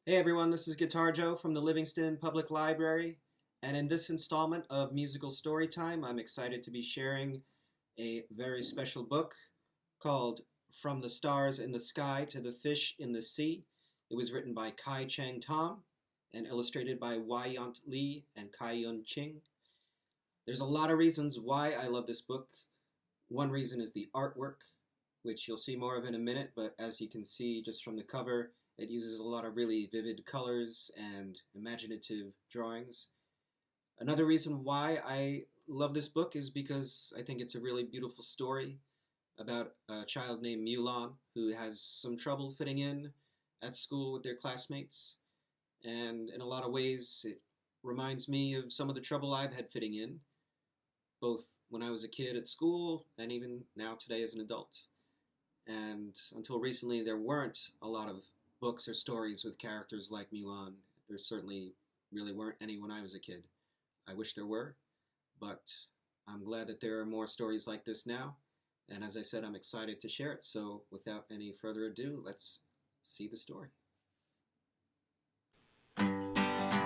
Hey everyone, this is Guitar Joe from the Livingston Public Library, and in this installment of Musical Storytime, I'm excited to be sharing a very special book called From the Stars in the Sky to the Fish in the Sea. It was written by Kai Cheng Thom and illustrated by Wai-Yant and Ching. There's a lot of reasons why I love this book. One reason is the artwork, which you'll see more of in a minute, but as you can see just from the cover, it uses a lot of really vivid colors and imaginative drawings. Another reason why I love this book is because I think it's a really beautiful story about a child named Mulan who has some trouble fitting in at school with their classmates. And in a lot of ways, it reminds me of some of the trouble I've had fitting in, both when I was a kid at school and even now today as an adult. And until recently, there weren't a lot of books or stories with characters like Mulan. There certainly really weren't any when I was a kid. I wish there were, but I'm glad that there are more stories like this now. And as I said, I'm excited to share it. So without any further ado, let's see the story.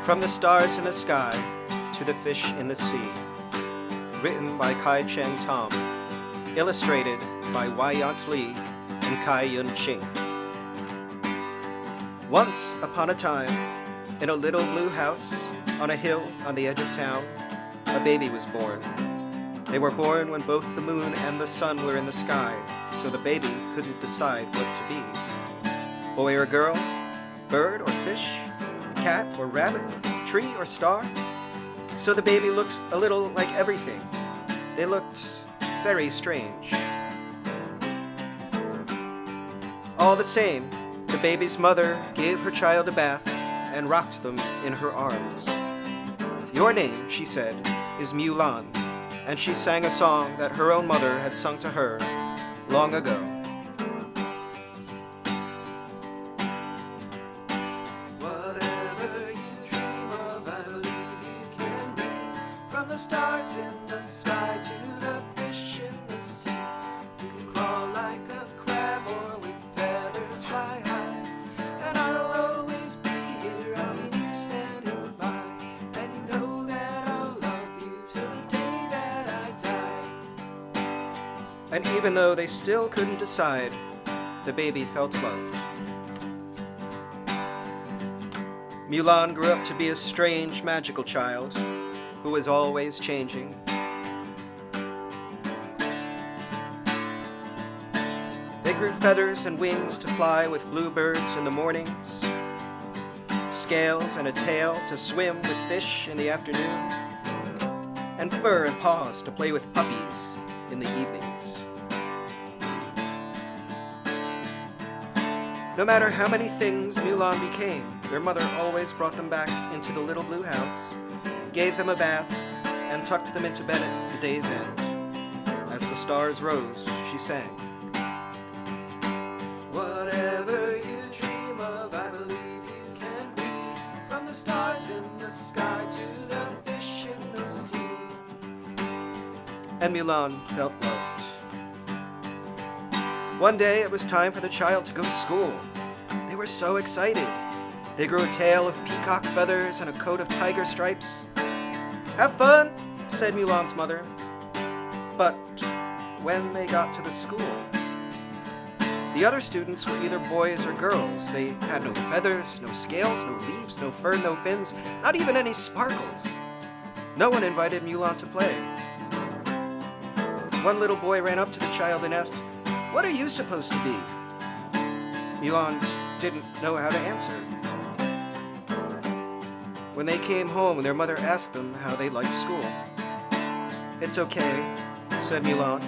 From the Stars in the Sky to the Fish in the Sea. Written by Kai Cheng Thom. Illustrated by Wai-Yant and Ching. Once upon a time, in a little blue house on a hill on the edge of town, a baby was born. They were born when both the moon and the sun were in the sky, so the baby couldn't decide what to be. Boy or girl, bird or fish, cat or rabbit, tree or star. So the baby looked a little like everything. They looked very strange. All the same, the baby's mother gave her child a bath and rocked them in her arms. Your name, she said, is Mulan, and she sang a song that her own mother had sung to her long ago. Whatever you dream of, I believe you can be. From the stars in the sky to the fish in the sea. You can crawl like a crab or with feathers fly high. And I'll always be here, I'll be you standing by. And you know that I'll love you till the day that I die. And even though they still couldn't decide, the baby felt loved. Mulan grew up to be a strange, magical child who was always changing. They grew feathers and wings to fly with bluebirds in the mornings, scales and a tail to swim with fish in the afternoon, and fur and paws to play with puppies in the evenings. No matter how many things Mulan became, their mother always brought them back into the little blue house, gave them a bath, and tucked them into bed at the day's end. As the stars rose, she sang, whatever you dream of, I believe you can be. From the stars in the sky to the fish in the sea. And Mulan felt loved. One day it was time for the child to go to school. They were so excited. They grew a tail of peacock feathers and a coat of tiger stripes. Have fun, said Mulan's mother. But when they got to the school, the other students were either boys or girls. They had no feathers, no scales, no leaves, no fur, no fins, not even any sparkles. No one invited Mulan to play. One little boy ran up to the child and asked, what are you supposed to be? Mulan didn't know how to answer. When they came home, their mother asked them how they liked school. It's okay, said Mulan.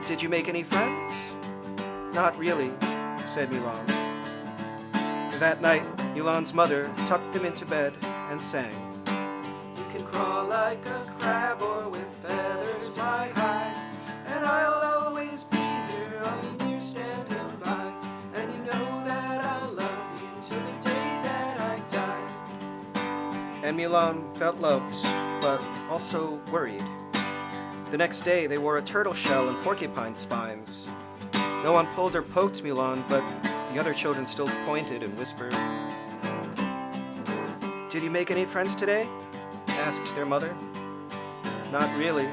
Did you make any friends? Not really, said Mulan. That night, Mulan's mother tucked them into bed and sang. You can crawl like a crab or with feathers fly high. And I'll always be here, I'll be near standing by. And you know that I'll love you till the day that I die. And Mulan felt loved, but also worried. The next day, they wore a turtle shell and porcupine spines. No one pulled or poked Mulan, but The other children still pointed and whispered. "Did you make any friends today?" asked their mother. "Not really,"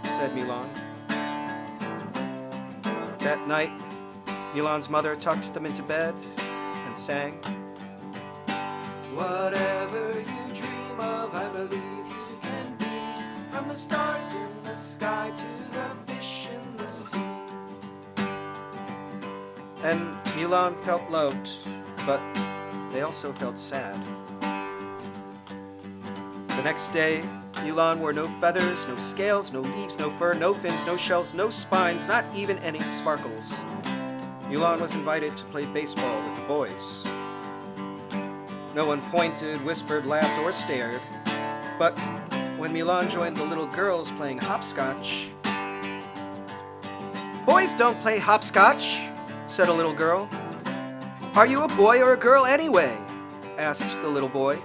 said Milan. That night, Milan's mother tucked them into bed and sang, "Whatever you dream of, I believe you can be, from the stars in the sky to the fish in the sea." And Milan felt loved, but they also felt sad. The next day, Milan wore no feathers, no scales, no leaves, no fur, no fins, no shells, no spines, not even any sparkles. Milan was invited to play baseball with the boys. No one pointed, whispered, laughed, or stared. But when Milan joined the little girls playing hopscotch... "Boys don't play hopscotch," said a little girl. "Are you a boy or a girl anyway?" asked the little boy.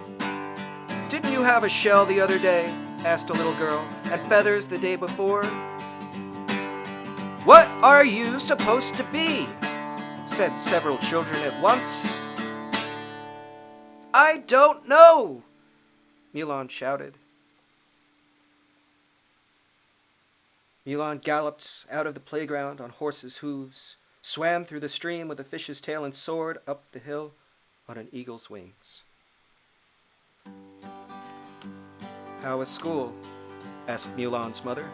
"Didn't you have a shell the other day?" asked a little girl. "And feathers the day before?" "What are you supposed to be?" said several children at once. "I don't know," Milan shouted. Milan galloped out of the playground on horse's hooves, swam through the stream with a fish's tail, and soared up the hill on an eagle's wings. "How was school?" asked Milan's mother.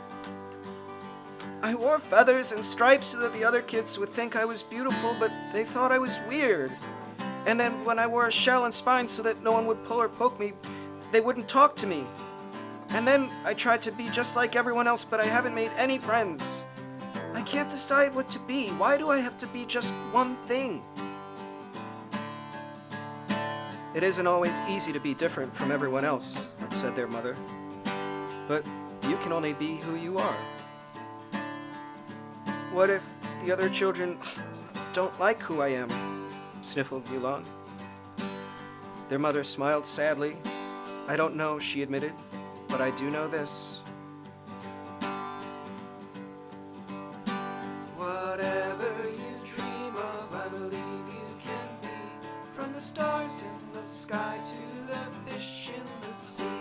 "I wore feathers and stripes so that the other kids would think I was beautiful, but they thought I was weird. And then when I wore a shell and spines so that no one would pull or poke me, they wouldn't talk to me. And then I tried to be just like everyone else, but I haven't made any friends. I can't decide what to be. Why do I have to be just one thing?" "It isn't always easy to be different from everyone else," said their mother. "But you can only be who you are." "What if the other children don't like who I am?" sniffled Milan. Their mother smiled sadly. "I don't know," she admitted, "but I do know this. Whatever you dream of, I believe you can be, from the stars in the sky to the fish in the sea."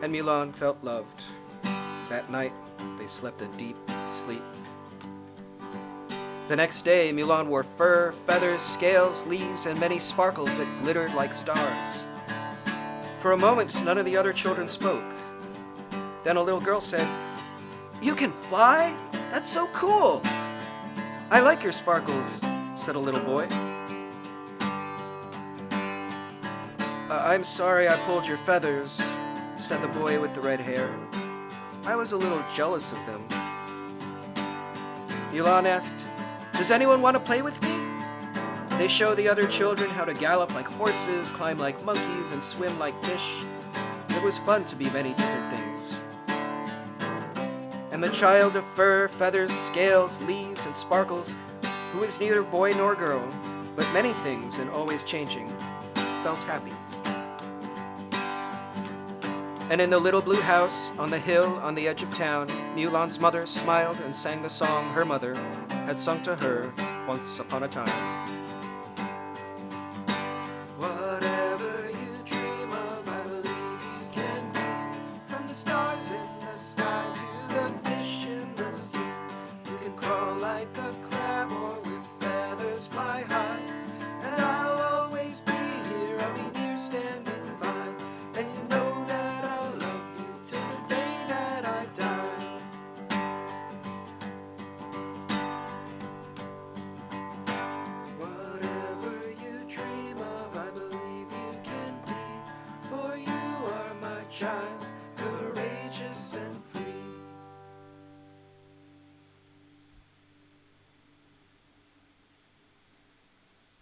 And Milan felt loved. That night, they slept a deep sleep. The next day, Milan wore fur, feathers, scales, leaves, and many sparkles that glittered like stars. For a moment, none of the other children spoke. Then a little girl said, "You can fly? That's so cool!" "I like your sparkles," said a little boy. "I'm sorry I pulled your feathers," said the boy with the red hair. "I was a little jealous of them." Milan asked, "Does anyone want to play with me?" They show the other children how to gallop like horses, climb like monkeys, and swim like fish. It was fun to be many different things. And the child of fur, feathers, scales, leaves, and sparkles, who was neither boy nor girl, but many things and always changing, felt happy. And in the little blue house on the hill on the edge of town, Milan's mother smiled and sang the song her mother had sung to her once upon a time. Whatever you dream of, I believe you can be, from the stars in the sky to the fish in the sea. You can crawl like a crab or with feathers fly high, and I'll always be here, I'll be near standing by, and you know that I'll love you till the day that I die. Whatever you dream of, I believe you can be, for you are my child.